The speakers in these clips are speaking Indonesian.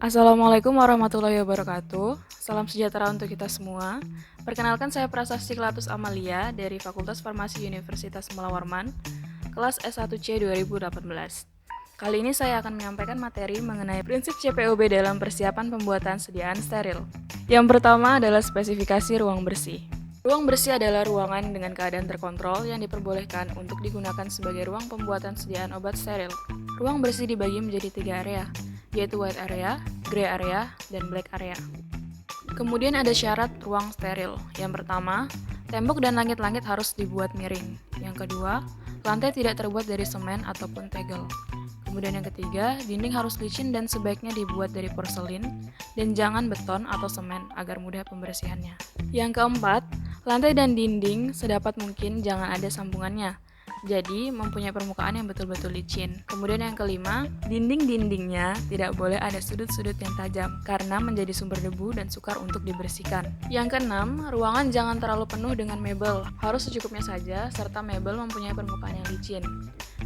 Assalamualaikum warahmatullahi wabarakatuh. Salam sejahtera untuk kita semua. Perkenalkan, saya Prasasti Klatus Amalia dari Fakultas Farmasi Universitas Mula Warman, kelas S1C 2018. Kali ini saya akan menyampaikan materi mengenai prinsip CPOB dalam persiapan pembuatan sediaan steril. Yang pertama adalah spesifikasi ruang bersih. Ruang bersih adalah ruangan dengan keadaan terkontrol yang diperbolehkan untuk digunakan sebagai ruang pembuatan sediaan obat steril. Ruang bersih dibagi menjadi 3 area, yaitu white area, gray area, dan black area. Kemudian ada syarat ruang steril. Yang pertama, tembok dan langit-langit harus dibuat miring. Yang kedua, lantai tidak terbuat dari semen ataupun tegel. Kemudian yang ketiga, dinding harus licin dan sebaiknya dibuat dari porselin dan jangan beton atau semen agar mudah pembersihannya. Yang keempat, lantai dan dinding sedapat mungkin jangan ada sambungannya. Jadi, mempunyai permukaan yang betul-betul licin. Kemudian yang kelima, dinding-dindingnya tidak boleh ada sudut-sudut yang tajam karena menjadi sumber debu dan sukar untuk dibersihkan. Yang keenam, ruangan jangan terlalu penuh dengan mebel, harus secukupnya saja, serta mebel mempunyai permukaan yang licin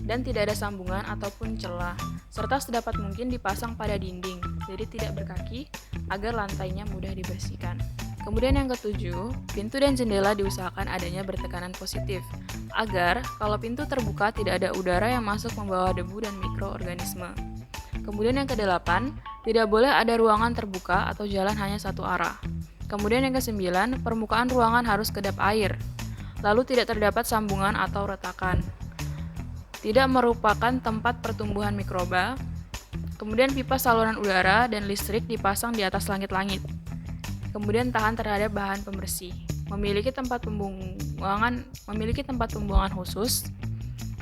dan tidak ada sambungan ataupun celah, serta sedapat mungkin dipasang pada dinding, jadi tidak berkaki agar lantainya mudah dibersihkan. Kemudian yang ketujuh, pintu dan jendela diusahakan adanya bertekanan positif, agar kalau pintu terbuka tidak ada udara yang masuk membawa debu dan mikroorganisme. Kemudian yang kedelapan, tidak boleh ada ruangan terbuka atau jalan hanya satu arah. Kemudian yang kesembilan, permukaan ruangan harus kedap air, lalu tidak terdapat sambungan atau retakan. Tidak merupakan tempat pertumbuhan mikroba. Kemudian pipa saluran udara dan listrik dipasang di atas langit-langit. Kemudian tahan terhadap bahan pembersih. Memiliki tempat pembuangan khusus.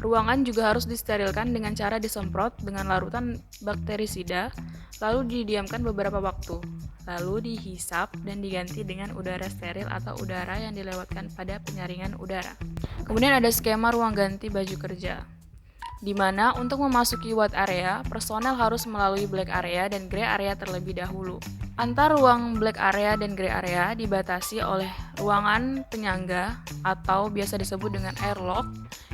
Ruangan juga harus disterilkan dengan cara disemprot dengan larutan bakterisida, lalu didiamkan beberapa waktu. Lalu dihisap dan diganti dengan udara steril atau udara yang dilewatkan pada penyaringan udara. Kemudian ada skema ruang ganti baju kerja, di mana untuk memasuki white area, personel harus melalui black area dan gray area terlebih dahulu. Antar ruang black area dan gray area dibatasi oleh ruangan penyangga atau biasa disebut dengan airlock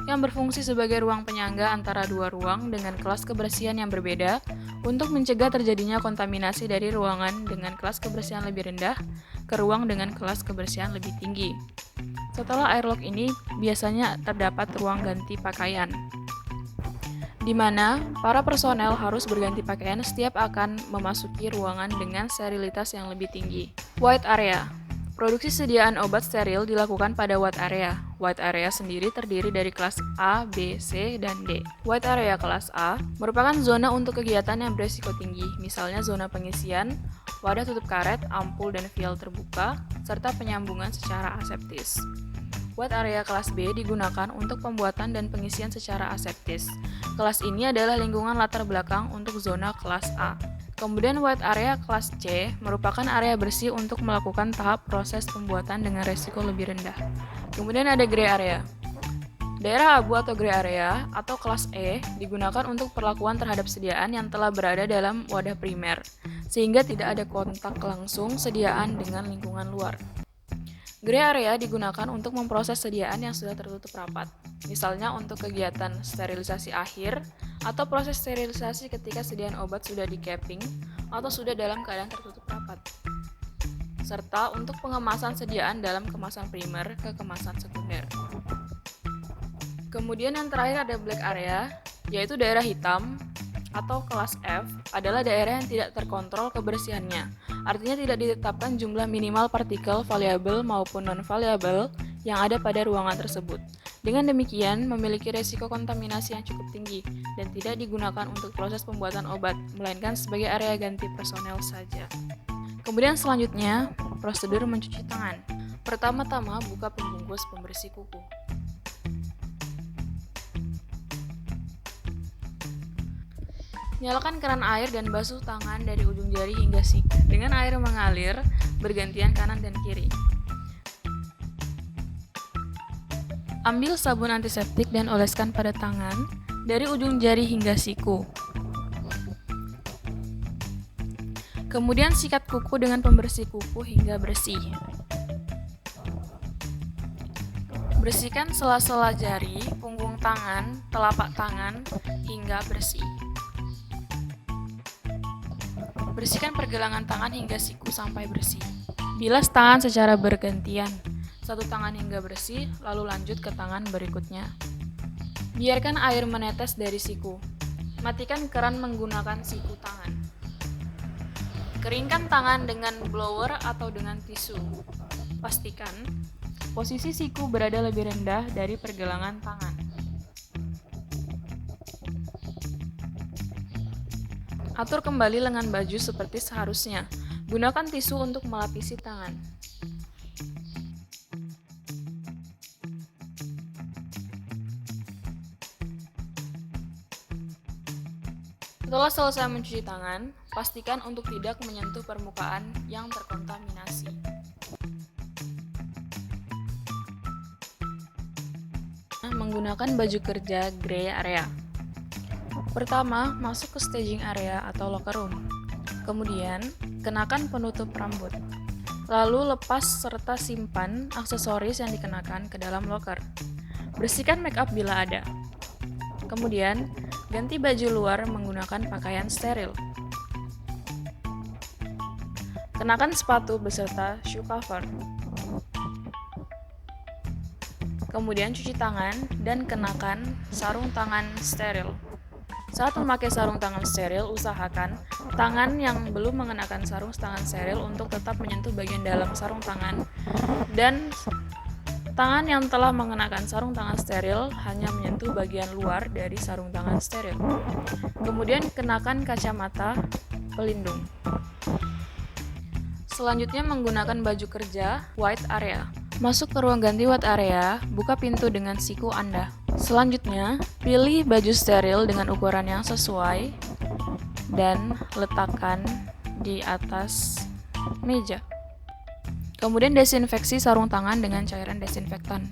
yang berfungsi sebagai ruang penyangga antara dua ruang dengan kelas kebersihan yang berbeda untuk mencegah terjadinya kontaminasi dari ruangan dengan kelas kebersihan lebih rendah ke ruang dengan kelas kebersihan lebih tinggi. Setelah airlock ini biasanya terdapat ruang ganti pakaian, di mana para personel harus berganti pakaian setiap akan memasuki ruangan dengan sterilitas yang lebih tinggi. White area. Produksi sediaan obat steril dilakukan pada white area. White area sendiri terdiri dari kelas A, B, C, dan D. White area kelas A merupakan zona untuk kegiatan yang beresiko tinggi, misalnya zona pengisian, wadah tutup karet, ampul dan vial terbuka, serta penyambungan secara aseptis. White area kelas B digunakan untuk pembuatan dan pengisian secara aseptis. Kelas ini adalah lingkungan latar belakang untuk zona kelas A. Kemudian white area kelas C merupakan area bersih untuk melakukan tahap proses pembuatan dengan resiko lebih rendah. Kemudian ada gray area. Daerah abu atau gray area atau kelas E digunakan untuk perlakuan terhadap sediaan yang telah berada dalam wadah primer, sehingga tidak ada kontak langsung sediaan dengan lingkungan luar. Gray area digunakan untuk memproses sediaan yang sudah tertutup rapat, misalnya untuk kegiatan sterilisasi akhir atau proses sterilisasi ketika sediaan obat sudah di-capping atau sudah dalam keadaan tertutup rapat, serta untuk pengemasan sediaan dalam kemasan primer ke kemasan sekunder. Kemudian yang terakhir ada black area, yaitu daerah hitam atau kelas F adalah daerah yang tidak terkontrol kebersihannya. Artinya tidak ditetapkan jumlah minimal partikel variabel maupun non-variabel yang ada pada ruangan tersebut. Dengan demikian, memiliki resiko kontaminasi yang cukup tinggi dan tidak digunakan untuk proses pembuatan obat, melainkan sebagai area ganti personel saja. Kemudian selanjutnya, prosedur mencuci tangan. Pertama-tama, buka pembungkus pembersih kuku. Nyalakan keran air dan basuh tangan dari ujung jari hingga siku dengan air mengalir bergantian kanan dan kiri. Ambil sabun antiseptik dan oleskan pada tangan dari ujung jari hingga siku. Kemudian sikat kuku dengan pembersih kuku hingga bersih. Bersihkan sela-sela jari, punggung tangan, telapak tangan hingga bersih. Bersihkan pergelangan tangan hingga siku sampai bersih. Bilas tangan secara bergantian. Satu tangan hingga bersih, lalu lanjut ke tangan berikutnya. Biarkan air menetes dari siku. Matikan keran menggunakan siku tangan. Keringkan tangan dengan blower atau dengan tisu. Pastikan posisi siku berada lebih rendah dari pergelangan tangan. Atur kembali lengan baju seperti seharusnya. Gunakan tisu untuk melapisi tangan. Setelah selesai mencuci tangan, pastikan untuk tidak menyentuh permukaan yang terkontaminasi. Menggunakan baju kerja gray area. Pertama, masuk ke staging area atau locker room. Kemudian, kenakan penutup rambut. Lalu lepas serta simpan aksesoris yang dikenakan ke dalam locker. Bersihkan make up bila ada. Kemudian, ganti baju luar menggunakan pakaian steril. Kenakan sepatu beserta shoe cover. Kemudian cuci tangan dan kenakan sarung tangan steril. Saat memakai sarung tangan steril, usahakan tangan yang belum mengenakan sarung tangan steril untuk tetap menyentuh bagian dalam sarung tangan, dan tangan yang telah mengenakan sarung tangan steril hanya menyentuh bagian luar dari sarung tangan steril. Kemudian kenakan kacamata pelindung. Selanjutnya menggunakan baju kerja white area. Masuk ke ruang ganti white area, buka pintu dengan siku Anda. Selanjutnya, pilih baju steril dengan ukuran yang sesuai dan letakkan di atas meja. Kemudian desinfeksi sarung tangan dengan cairan desinfektan.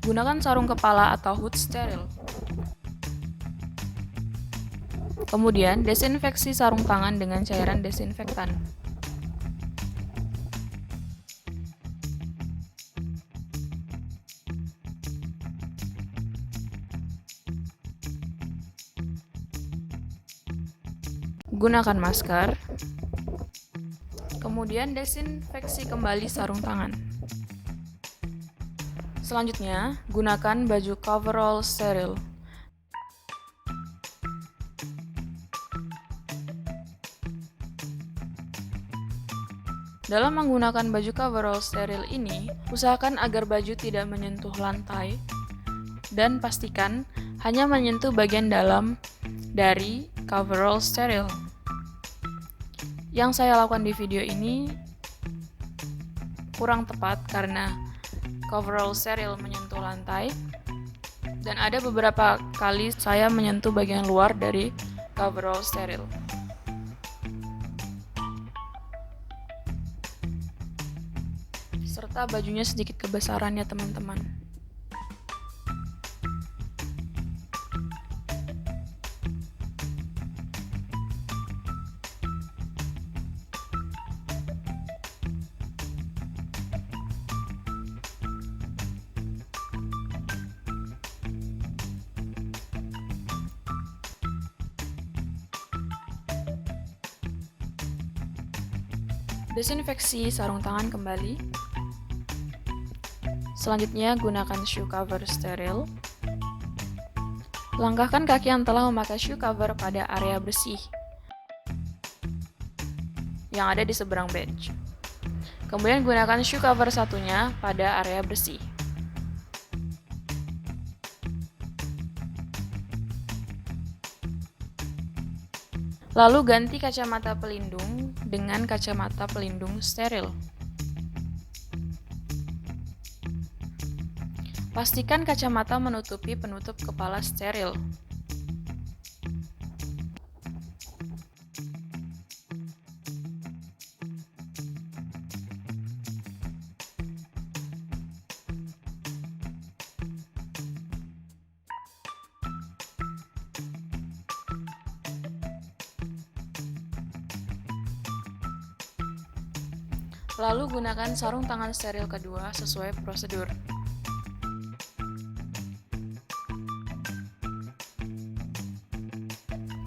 Gunakan sarung kepala atau hood steril. Kemudian desinfeksi sarung tangan dengan cairan desinfektan. Gunakan masker. Kemudian desinfeksi kembali sarung tangan. Selanjutnya, gunakan baju coverall steril. Dalam menggunakan baju coverall steril ini, usahakan agar baju tidak menyentuh lantai dan pastikan hanya menyentuh bagian dalam dari coverall steril. Yang saya lakukan di video ini kurang tepat karena coverall steril menyentuh lantai, dan ada beberapa kali saya menyentuh bagian luar dari coverall steril. Serta bajunya sedikit kebesaran ya teman-teman. Desinfeksi sarung tangan kembali. Selanjutnya, gunakan shoe cover steril. Langkahkan kaki yang telah memakai shoe cover pada area bersih yang ada di seberang bench. Kemudian gunakan shoe cover satunya pada area bersih. Lalu ganti kacamata pelindung dengan kacamata pelindung steril. Pastikan kacamata menutupi penutup kepala steril. Lalu gunakan sarung tangan steril kedua sesuai prosedur.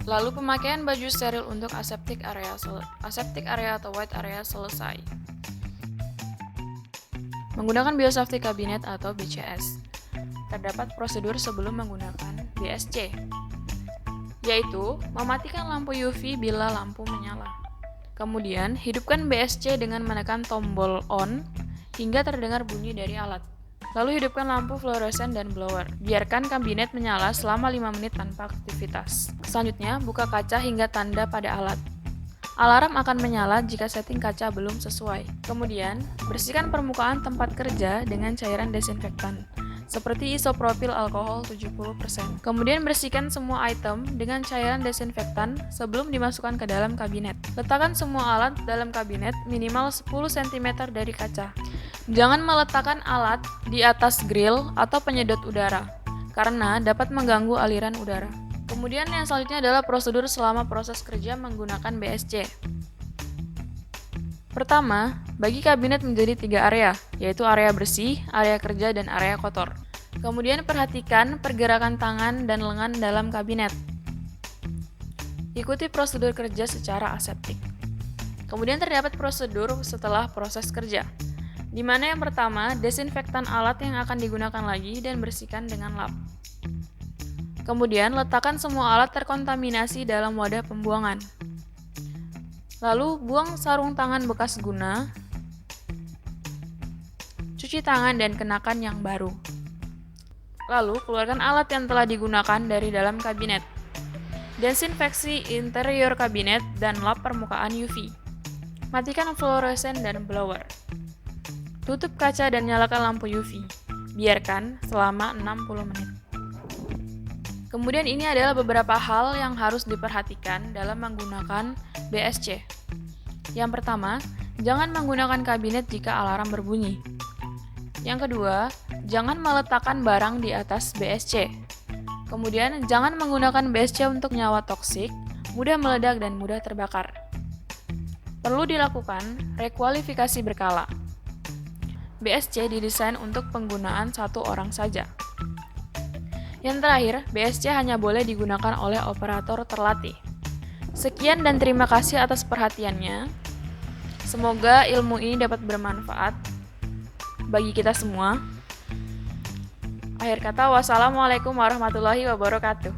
Lalu pemakaian baju steril untuk aseptic area atau white area selesai. Menggunakan biosafety cabinet atau BCS. Terdapat prosedur sebelum menggunakan BSC, yaitu mematikan lampu UV bila lampu menyala. Kemudian, hidupkan BSC dengan menekan tombol on hingga terdengar bunyi dari alat. Lalu hidupkan lampu fluoresen dan blower. Biarkan kabinet menyala selama 5 menit tanpa aktivitas. Selanjutnya, buka kaca hingga tanda pada alat. Alarm akan menyala jika setting kaca belum sesuai. Kemudian, bersihkan permukaan tempat kerja dengan cairan desinfektan, seperti isopropil alkohol 70%. Kemudian bersihkan semua item dengan cairan desinfektan sebelum dimasukkan ke dalam kabinet. Letakkan semua alat dalam kabinet minimal 10 cm dari kaca. Jangan meletakkan alat di atas grill atau penyedot udara, karena dapat mengganggu aliran udara. Kemudian yang selanjutnya adalah prosedur selama proses kerja menggunakan BSC. Pertama, bagi kabinet menjadi 3 area, yaitu area bersih, area kerja, dan area kotor. Kemudian perhatikan pergerakan tangan dan lengan dalam kabinet. Ikuti prosedur kerja secara aseptik. Kemudian terdapat prosedur setelah proses kerja, di mana yang pertama, desinfektan alat yang akan digunakan lagi dan bersihkan dengan lap. Kemudian, letakkan semua alat terkontaminasi dalam wadah pembuangan. Lalu, buang sarung tangan bekas guna, cuci tangan dan kenakan yang baru. Lalu, keluarkan alat yang telah digunakan dari dalam kabinet. Desinfeksi interior kabinet dan lap permukaan UV. Matikan fluoresen dan blower. Tutup kaca dan nyalakan lampu UV. Biarkan selama 60 menit. Kemudian ini adalah beberapa hal yang harus diperhatikan dalam menggunakan BSC. Yang pertama, jangan menggunakan kabinet jika alarm berbunyi. Yang kedua, jangan meletakkan barang di atas BSC. Kemudian, jangan menggunakan BSC untuk nyawa toksik, mudah meledak dan mudah terbakar. Perlu dilakukan rekualifikasi berkala. BSC didesain untuk penggunaan 1 orang saja. Yang terakhir, BSC hanya boleh digunakan oleh operator terlatih. Sekian dan terima kasih atas perhatiannya. Semoga ilmu ini dapat bermanfaat bagi kita semua. Akhir kata, wassalamualaikum warahmatullahi wabarakatuh.